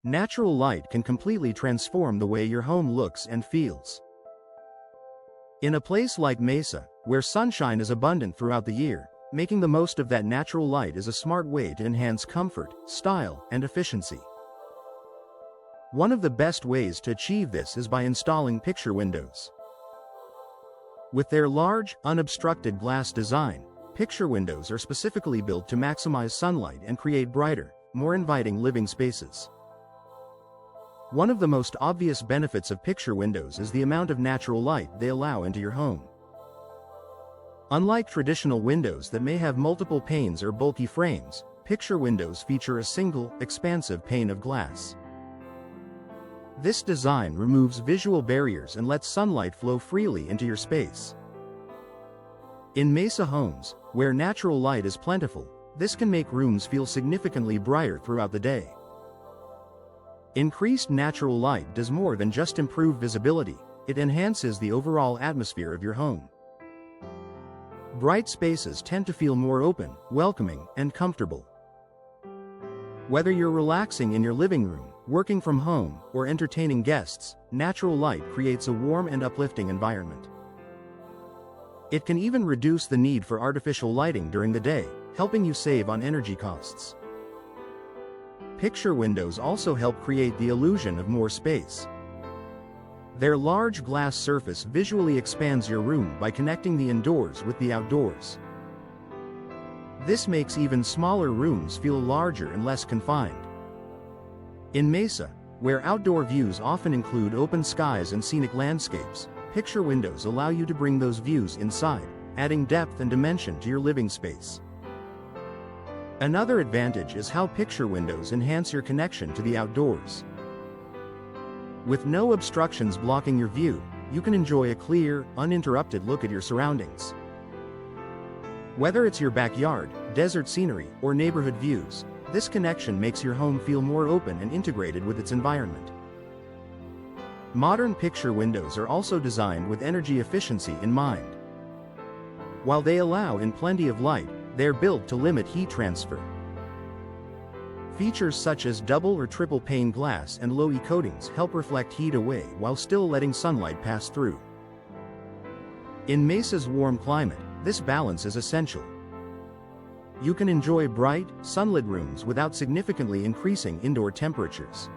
Natural light can completely transform the way your home looks and feels. In a place like Mesa, where sunshine is abundant throughout the year, making the most of that natural light is a smart way to enhance comfort, style, and efficiency. One of the best ways to achieve this is by installing picture windows. With their large, unobstructed glass design, picture windows are specifically built to maximize sunlight and create brighter, more inviting living spaces. One of the most obvious benefits of picture windows is the amount of natural light they allow into your home. Unlike traditional windows that may have multiple panes or bulky frames, picture windows feature a single, expansive pane of glass. This design removes visual barriers and lets sunlight flow freely into your space. In Mesa homes, where natural light is plentiful, this can make rooms feel significantly brighter throughout the day. Increased natural light does more than just improve visibility, it enhances the overall atmosphere of your home. Bright spaces tend to feel more open, welcoming, and comfortable. Whether you're relaxing in your living room, working from home, or entertaining guests, natural light creates a warm and uplifting environment. It can even reduce the need for artificial lighting during the day, helping you save on energy costs. Picture windows also help create the illusion of more space. Their large glass surface visually expands your room by connecting the indoors with the outdoors. This makes even smaller rooms feel larger and less confined. In Mesa, where outdoor views often include open skies and scenic landscapes, picture windows allow you to bring those views inside, adding depth and dimension to your living space. Another advantage is how picture windows enhance your connection to the outdoors. With no obstructions blocking your view, you can enjoy a clear, uninterrupted look at your surroundings. Whether it's your backyard, desert scenery, or neighborhood views, this connection makes your home feel more open and integrated with its environment. Modern picture windows are also designed with energy efficiency in mind. While they allow in plenty of light, they're built to limit heat transfer. Features such as double or triple pane glass and low-E coatings help reflect heat away while still letting sunlight pass through. In Mesa's warm climate, this balance is essential. You can enjoy bright, sunlit rooms without significantly increasing indoor temperatures.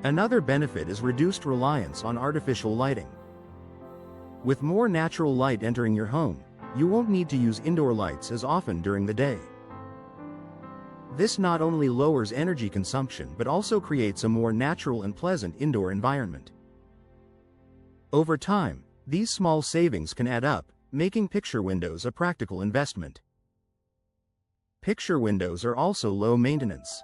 Another benefit is reduced reliance on artificial lighting. With more natural light entering your home, you won't need to use indoor lights as often during the day. This not only lowers energy consumption but also creates a more natural and pleasant indoor environment. Over time, these small savings can add up, making picture windows a practical investment. Picture windows are also low maintenance.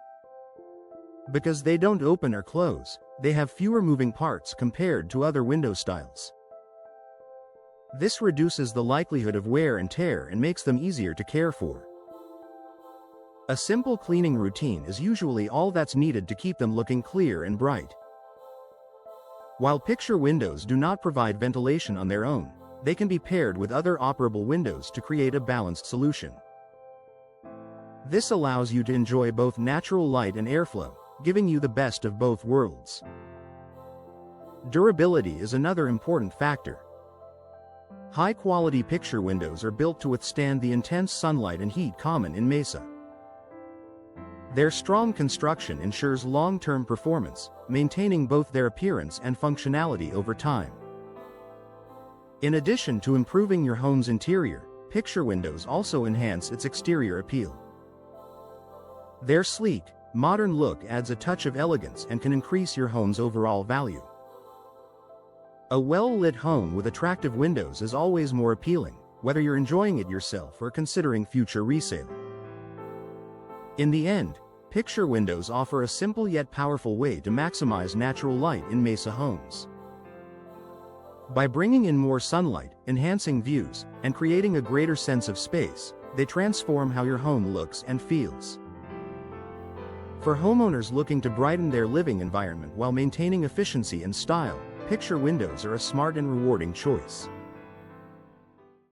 Because they don't open or close, they have fewer moving parts compared to other window styles. This reduces the likelihood of wear and tear and makes them easier to care for. A simple cleaning routine is usually all that's needed to keep them looking clear and bright. While picture windows do not provide ventilation on their own, they can be paired with other operable windows to create a balanced solution. This allows you to enjoy both natural light and airflow, giving you the best of both worlds. Durability is another important factor. High-quality picture windows are built to withstand the intense sunlight and heat common in Mesa. Their strong construction ensures long-term performance, maintaining both their appearance and functionality over time. In addition to improving your home's interior, picture windows also enhance its exterior appeal. Their sleek, modern look adds a touch of elegance and can increase your home's overall value. A well-lit home with attractive windows is always more appealing, whether you're enjoying it yourself or considering future resale. In the end, picture windows offer a simple yet powerful way to maximize natural light in Mesa homes. By bringing in more sunlight, enhancing views, and creating a greater sense of space, they transform how your home looks and feels. For homeowners looking to brighten their living environment while maintaining efficiency and style, picture windows are a smart and rewarding choice.